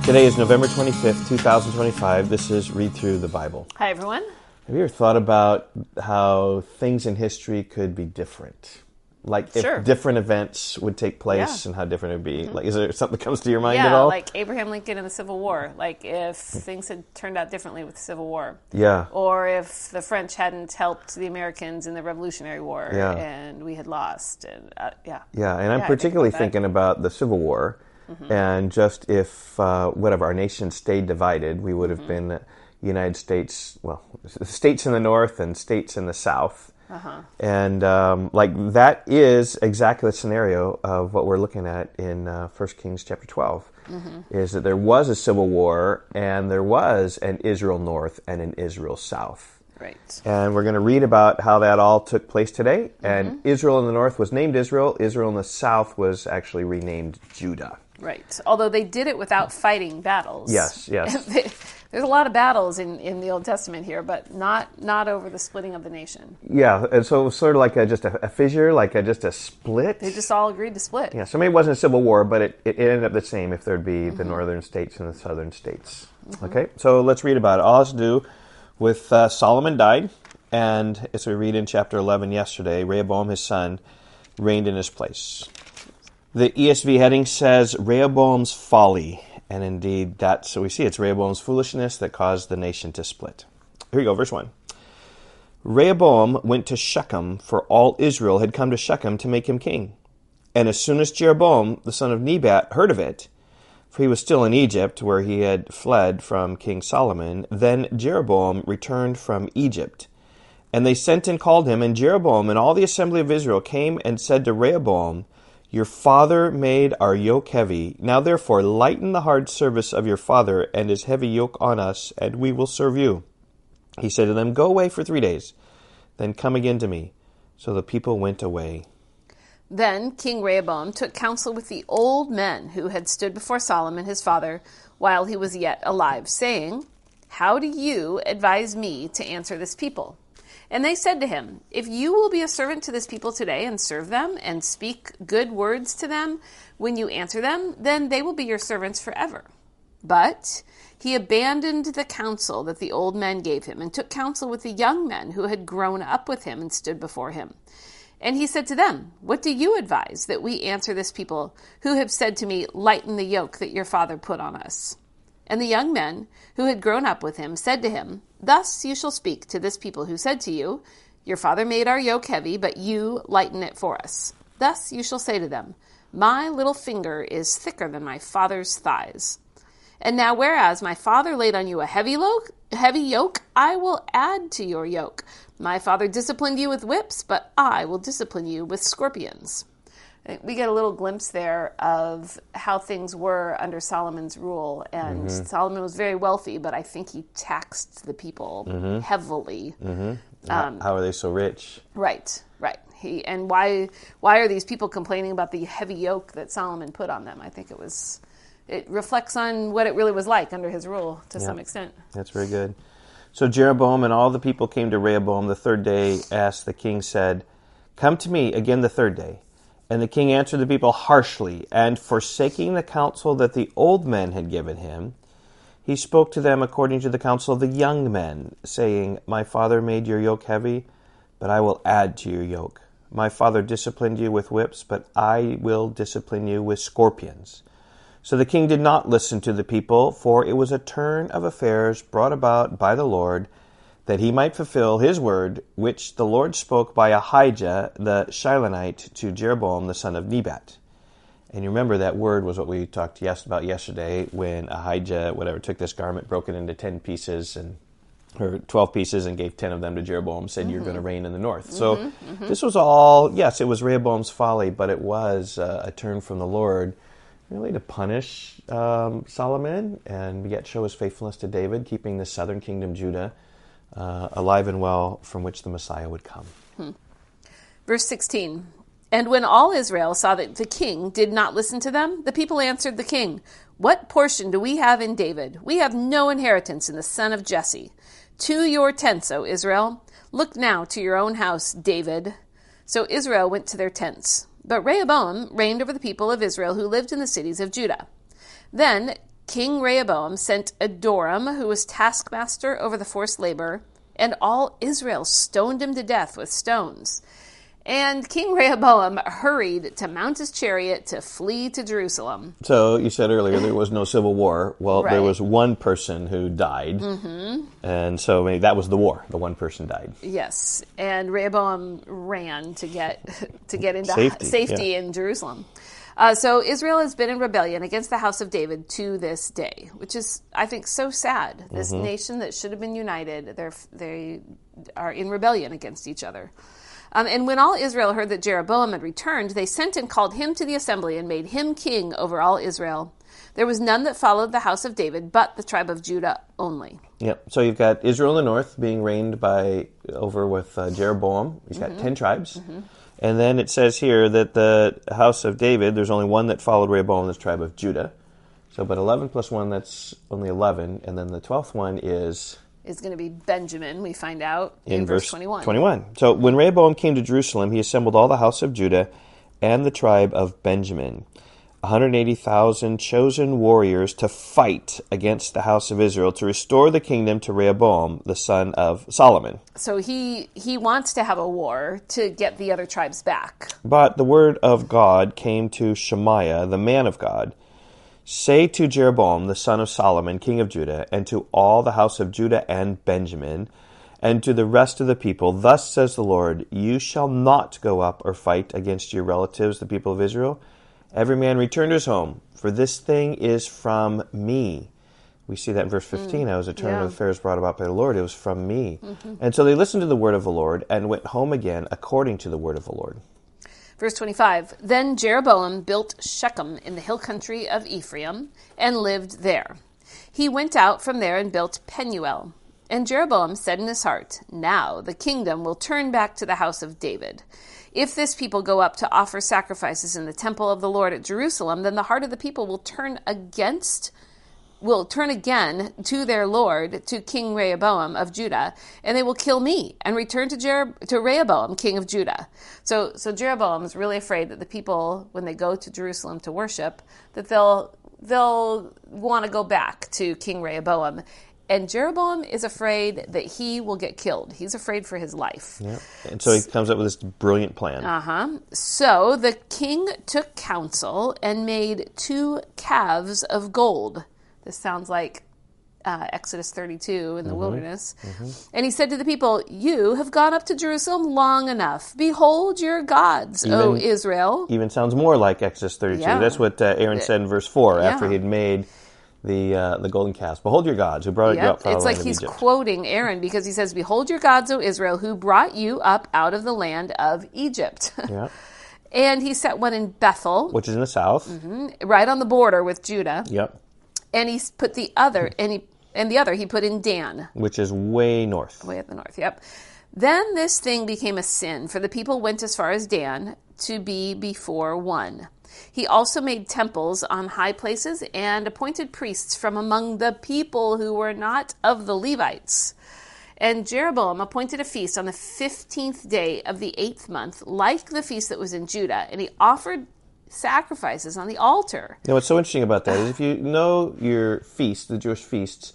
Today is November 25th, 2025. This is Read Through the Bible. Hi, everyone. Have you ever thought about how things in history could be different? Like if different events would take place and how different it would be. Like, is there something that comes to your mind at all? Yeah, like Abraham Lincoln and the Civil War. Like if things had turned out differently with the Civil War. Yeah. Or if the French hadn't helped the Americans in the Revolutionary War and we had lost. And Yeah, and I'm particularly thinking about the Civil War. And just if, our nation stayed divided, we would have been United States, states in the north and states in the south. And that is exactly the scenario of what we're looking at in 1 Kings chapter 12, is that there was a civil war and there was an Israel north and an Israel south. Right. And we're going to read about how that all took place today. And Israel in the north was named Israel. Israel in the south was actually renamed Judah. Right. Although they did it without fighting battles. Yes. There's a lot of battles in the Old Testament here, but not over the splitting of the nation. Yeah, and so it was sort of like just a fissure, just a split. They just all agreed to split. Yeah, so maybe it wasn't a civil war, but it ended up the same if there'd be the northern states and the southern states. Okay, so let's read about it. All it has to do with Solomon died, and as we read in chapter 11 yesterday, Rehoboam, his son, reigned in his place. The ESV heading says Rehoboam's folly. And indeed, that's what we see. It's Rehoboam's foolishness that caused the nation to split. Here we go, verse 1. Rehoboam went to Shechem, for all Israel had come to Shechem to make him king. And as soon as Jeroboam, the son of Nebat, heard of it, for he was still in Egypt, where he had fled from King Solomon, then Jeroboam returned from Egypt. And they sent and called him, and Jeroboam and all the assembly of Israel came and said to Rehoboam, "Your father made our yoke heavy. Now therefore lighten the hard service of your father and his heavy yoke on us, and we will serve you." He said to them, "Go away for 3 days, then come again to me." So the people went away. Then King Rehoboam took counsel with the old men who had stood before Solomon his father while he was yet alive, saying, "How do you advise me to answer this people?" And they said to him, "If you will be a servant to this people today and serve them and speak good words to them when you answer them, then they will be your servants forever." But he abandoned the counsel that the old men gave him and took counsel with the young men who had grown up with him and stood before him. And he said to them, "What do you advise that we answer this people who have said to me, 'Lighten the yoke that your father put on us'?" And the young men who had grown up with him said to him, "Thus you shall speak to this people who said to you, 'Your father made our yoke heavy, but you lighten it for us.' Thus you shall say to them, 'My little finger is thicker than my father's thighs.' And now whereas my father laid on you a heavy yoke, I will add to your yoke. My father disciplined you with whips, but I will discipline you with scorpions." We get a little glimpse there of how things were under Solomon's rule. And Solomon was very wealthy, but I think he taxed the people heavily. How are they so rich? Right. And why are these people complaining about the heavy yoke that Solomon put on them? I think it reflects on what it really was like under his rule to some extent. That's very good. So Jeroboam and all the people came to Rehoboam the third day, as the king said, "Come to me again the third day." And the king answered the people harshly, and forsaking the counsel that the old men had given him, he spoke to them according to the counsel of the young men, saying, "My father made your yoke heavy, but I will add to your yoke. My father disciplined you with whips, but I will discipline you with scorpions." So the king did not listen to the people, for it was a turn of affairs brought about by the Lord, that he might fulfill his word, which the Lord spoke by Ahijah the Shilonite to Jeroboam the son of Nebat. And you remember that word was what we talked about yesterday, when Ahijah, took this garment, broke it into 10 pieces, or 12 pieces, and gave 10 of them to Jeroboam, said, "You're going to reign in the north." So this was all, yes, it was Rehoboam's folly, but it was a turn from the Lord, really to punish Solomon, and yet show his faithfulness to David, keeping the southern kingdom, Judah, alive and well, from which the Messiah would come. Verse 16, "And when all Israel saw that the king did not listen to them, the people answered the king, 'What portion do we have in David? We have no inheritance in the son of Jesse. To your tents, O Israel. Look now to your own house, David.' So Israel went to their tents. But Rehoboam reigned over the people of Israel who lived in the cities of Judah. Then King Rehoboam sent Adoram, who was taskmaster over the forced labor, and all Israel stoned him to death with stones. And King Rehoboam hurried to mount his chariot to flee to Jerusalem. So you said earlier there was no civil war. Well, Right. there was one person who died. And so maybe that was the war. The one person died. Yes, and Rehoboam ran to get into Safety, in Jerusalem. So Israel has been in rebellion against the house of David to this day, which is, I think, so sad. This nation that should have been united, they are in rebellion against each other. And when all Israel heard that Jeroboam had returned, they sent and called him to the assembly and made him king over all Israel. There was none that followed the house of David, but the tribe of Judah only. Yep. So you've got Israel in the north being reigned over with Jeroboam. He's got 10 tribes. And then it says here that the house of David, there's only one that followed Rehoboam, this tribe of Judah. So, but 11 plus 1, that's only 11. And then the 12th one is going to be Benjamin, we find out in verse 21. 21. So when Rehoboam came to Jerusalem, he assembled all the house of Judah and the tribe of Benjamin, 180,000 chosen warriors to fight against the house of Israel to restore the kingdom to Rehoboam, the son of Solomon. So he wants to have a war to get the other tribes back. But the word of God came to Shemaiah, the man of God. Say to Jeroboam, the son of Solomon, king of Judah, and to all the house of Judah and Benjamin, and to the rest of the people, thus says the Lord, you shall not go up or fight against your relatives, the people of Israel. Every man return to his home, for this thing is from me. We see that in verse 15. I was a turn of affairs brought about by the Lord. It was from me. And so they listened to the word of the Lord and went home again according to the word of the Lord. Verse 25, then Jeroboam built Shechem in the hill country of Ephraim and lived there. He went out from there and built Penuel. And Jeroboam said in his heart, now the kingdom will turn back to the house of David. If this people go up to offer sacrifices in the temple of the Lord at Jerusalem, then the heart of the people will turn again to their Lord, to King Rehoboam of Judah, and they will kill me and return to Rehoboam, king of Judah. So Jeroboam is really afraid that the people, when they go to Jerusalem to worship, that they'll want to go back to King Rehoboam. And Jeroboam is afraid that he will get killed. He's afraid for his life. Yeah. And so he comes up with this brilliant plan. So the king took counsel and made 2 calves of gold. This sounds like Exodus 32 in the wilderness. And he said to the people, you have gone up to Jerusalem long enough. Behold your gods, O Israel. Even sounds more like Exodus 32. Yeah. That's what Aaron said in verse 4 after he'd made the golden calves. Behold your gods who brought you up from the land of Egypt. It's like he's quoting Aaron because he says, behold your gods, O Israel, who brought you up out of the land of Egypt. Yeah. And he set one in Bethel, Which is in the south. right on the border with Judah. Yep. And he put the other, and the other he put in Dan. Which is way north. Way at the north, yep. Then this thing became a sin, for the people went as far as Dan to be before one. He also made temples on high places and appointed priests from among the people who were not of the Levites. And Jeroboam appointed a feast on the 15th day of the 8th month, like the feast that was in Judah, and he offered sacrifices on the altar. You know, what's so interesting about that is if you know your feast, the Jewish feasts,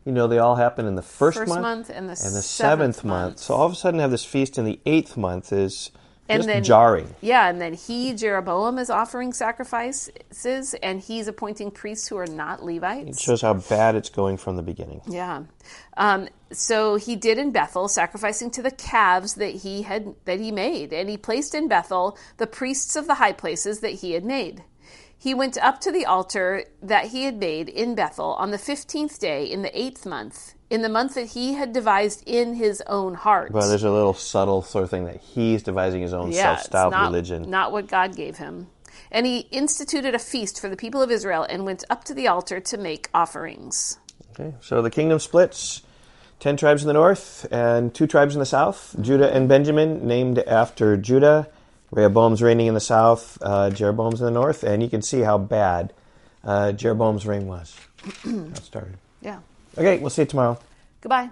you know they all happen in the first month and the seventh month. So all of a sudden have this feast in the 8th month is just then, jarring. Yeah, and then Jeroboam, is offering sacrifices, and he's appointing priests who are not Levites. It shows how bad it's going from the beginning. Yeah. So he did in Bethel, sacrificing to the calves that he made, and he placed in Bethel the priests of the high places that he had made. He went up to the altar that he had made in Bethel on the 15th day in the 8th month, in the month that he had devised in his own heart. Well, there's a little subtle sort of thing that he's devising his own self-styled religion. Not what God gave him. And he instituted a feast for the people of Israel and went up to the altar to make offerings. Okay, so the kingdom splits. 10 tribes in the north and 2 tribes in the south. Judah and Benjamin, named after Judah. Rehoboam's reigning in the south. Jeroboam's in the north. And you can see how bad Jeroboam's reign was. How it started. Yeah. Okay, we'll see you tomorrow. Goodbye.